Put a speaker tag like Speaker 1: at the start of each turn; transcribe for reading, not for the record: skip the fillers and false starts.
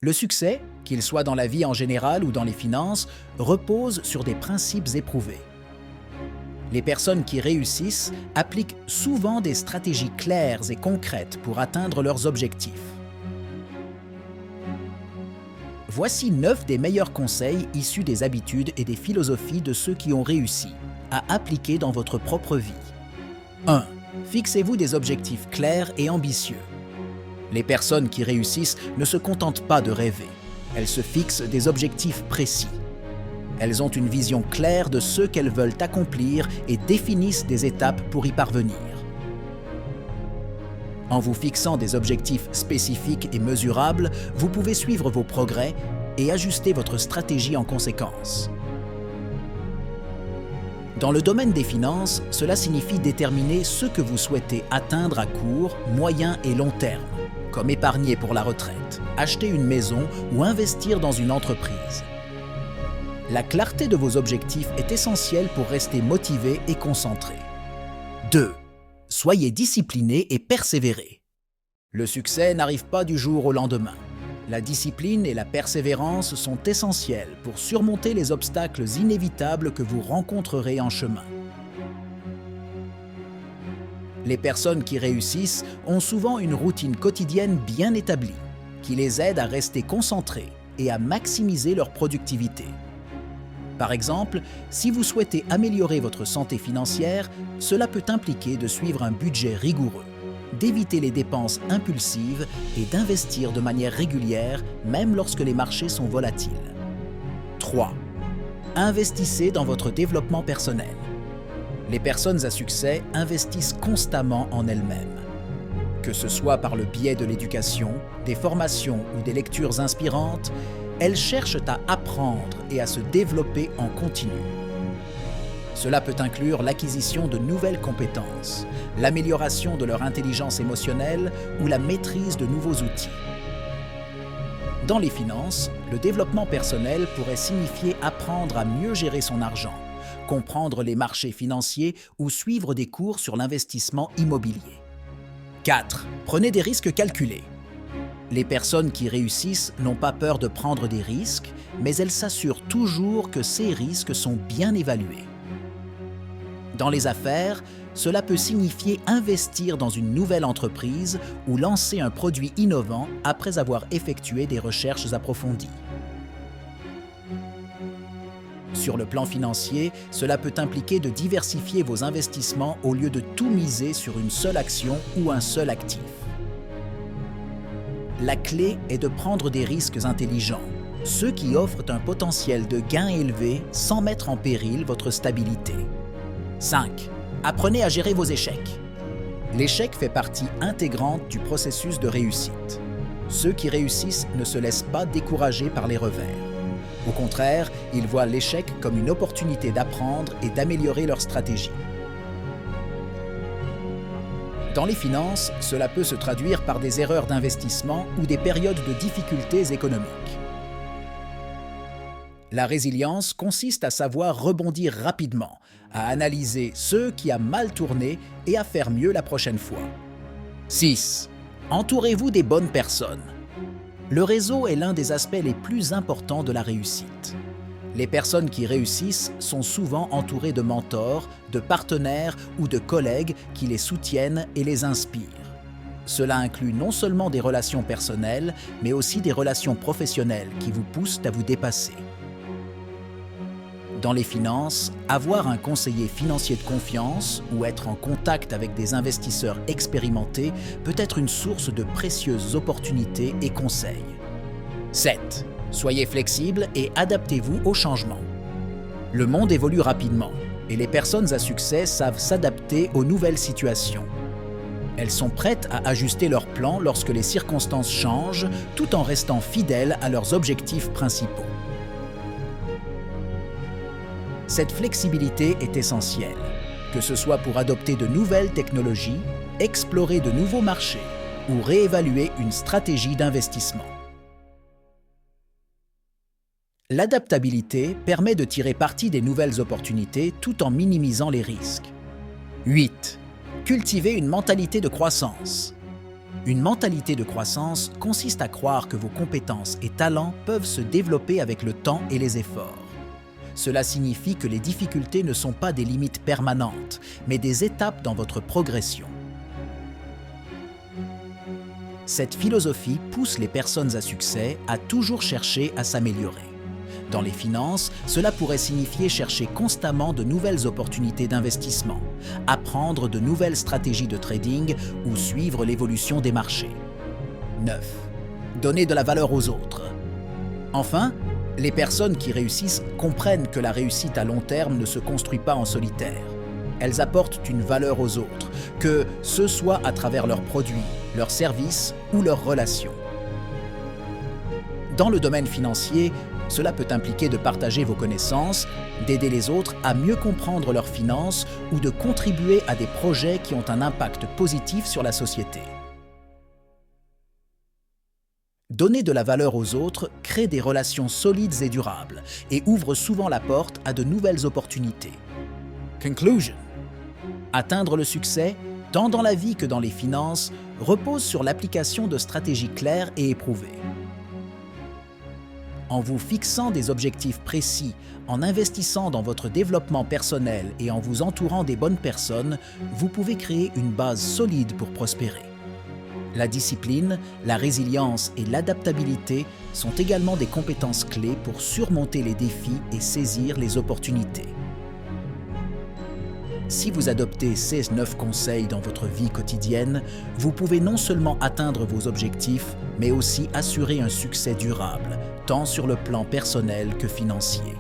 Speaker 1: Le succès, qu'il soit dans la vie en général ou dans les finances, repose sur des principes éprouvés. Les personnes qui réussissent appliquent souvent des stratégies claires et concrètes pour atteindre leurs objectifs. Voici 9 des meilleurs conseils issus des habitudes et des philosophies de ceux qui ont réussi, à appliquer dans votre propre vie. 1. Fixez-vous des objectifs clairs et ambitieux. Les personnes qui réussissent ne se contentent pas de rêver. Elles se fixent des objectifs précis. Elles ont une vision claire de ce qu'elles veulent accomplir et définissent des étapes pour y parvenir. En vous fixant des objectifs spécifiques et mesurables, vous pouvez suivre vos progrès et ajuster votre stratégie en conséquence. Dans le domaine des finances, cela signifie déterminer ce que vous souhaitez atteindre à court, moyen et long terme, comme épargner pour la retraite, acheter une maison ou investir dans une entreprise. La clarté de vos objectifs est essentielle pour rester motivé et concentré. 2. Soyez discipliné et persévérez. Le succès n'arrive pas du jour au lendemain. La discipline et la persévérance sont essentielles pour surmonter les obstacles inévitables que vous rencontrerez en chemin. Les personnes qui réussissent ont souvent une routine quotidienne bien établie, qui les aide à rester concentrés et à maximiser leur productivité. Par exemple, si vous souhaitez améliorer votre santé financière, cela peut impliquer de suivre un budget rigoureux, d'éviter les dépenses impulsives et d'investir de manière régulière, même lorsque les marchés sont volatiles. 3. Investissez dans votre développement personnel. Les personnes à succès investissent constamment en elles-mêmes. Que ce soit par le biais de l'éducation, des formations ou des lectures inspirantes, elles cherchent à apprendre et à se développer en continu. Cela peut inclure l'acquisition de nouvelles compétences, l'amélioration de leur intelligence émotionnelle ou la maîtrise de nouveaux outils. Dans les finances, le développement personnel pourrait signifier apprendre à mieux gérer son argent, comprendre les marchés financiers ou suivre des cours sur l'investissement immobilier. 4. Prenez des risques calculés. Les personnes qui réussissent n'ont pas peur de prendre des risques, mais elles s'assurent toujours que ces risques sont bien évalués. Dans les affaires, cela peut signifier investir dans une nouvelle entreprise ou lancer un produit innovant après avoir effectué des recherches approfondies. Sur le plan financier, cela peut impliquer de diversifier vos investissements au lieu de tout miser sur une seule action ou un seul actif. La clé est de prendre des risques intelligents, ceux qui offrent un potentiel de gain élevé sans mettre en péril votre stabilité. 5. Apprenez à gérer vos échecs. L'échec fait partie intégrante du processus de réussite. Ceux qui réussissent ne se laissent pas décourager par les revers. Au contraire, ils voient l'échec comme une opportunité d'apprendre et d'améliorer leur stratégie. Dans les finances, cela peut se traduire par des erreurs d'investissement ou des périodes de difficultés économiques. La résilience consiste à savoir rebondir rapidement, à analyser ce qui a mal tourné et à faire mieux la prochaine fois. 6. Entourez-vous des bonnes personnes. Le réseau est l'un des aspects les plus importants de la réussite. Les personnes qui réussissent sont souvent entourées de mentors, de partenaires ou de collègues qui les soutiennent et les inspirent. Cela inclut non seulement des relations personnelles, mais aussi des relations professionnelles qui vous poussent à vous dépasser. Dans les finances, avoir un conseiller financier de confiance ou être en contact avec des investisseurs expérimentés peut être une source de précieuses opportunités et conseils. 7. Soyez flexible et adaptez-vous aux changements. Le monde évolue rapidement et les personnes à succès savent s'adapter aux nouvelles situations. Elles sont prêtes à ajuster leurs plans lorsque les circonstances changent, tout en restant fidèles à leurs objectifs principaux. Cette flexibilité est essentielle, que ce soit pour adopter de nouvelles technologies, explorer de nouveaux marchés ou réévaluer une stratégie d'investissement. L'adaptabilité permet de tirer parti des nouvelles opportunités tout en minimisant les risques. 8. Cultivez une mentalité de croissance. Une mentalité de croissance consiste à croire que vos compétences et talents peuvent se développer avec le temps et les efforts. Cela signifie que les difficultés ne sont pas des limites permanentes, mais des étapes dans votre progression. Cette philosophie pousse les personnes à succès à toujours chercher à s'améliorer. Dans les finances, cela pourrait signifier chercher constamment de nouvelles opportunités d'investissement, apprendre de nouvelles stratégies de trading ou suivre l'évolution des marchés. 9. Donner de la valeur aux autres. Enfin, les personnes qui réussissent comprennent que la réussite à long terme ne se construit pas en solitaire. Elles apportent une valeur aux autres, que ce soit à travers leurs produits, leurs services ou leurs relations. Dans le domaine financier, cela peut impliquer de partager vos connaissances, d'aider les autres à mieux comprendre leurs finances ou de contribuer à des projets qui ont un impact positif sur la société. Donner de la valeur aux autres crée des relations solides et durables et ouvre souvent la porte à de nouvelles opportunités. Conclusion. Atteindre le succès, tant dans la vie que dans les finances, repose sur l'application de stratégies claires et éprouvées. En vous fixant des objectifs précis, en investissant dans votre développement personnel et en vous entourant des bonnes personnes, vous pouvez créer une base solide pour prospérer. La discipline, la résilience et l'adaptabilité sont également des compétences clés pour surmonter les défis et saisir les opportunités. Si vous adoptez ces 9 conseils dans votre vie quotidienne, vous pouvez non seulement atteindre vos objectifs, mais aussi assurer un succès durable, tant sur le plan personnel que financier.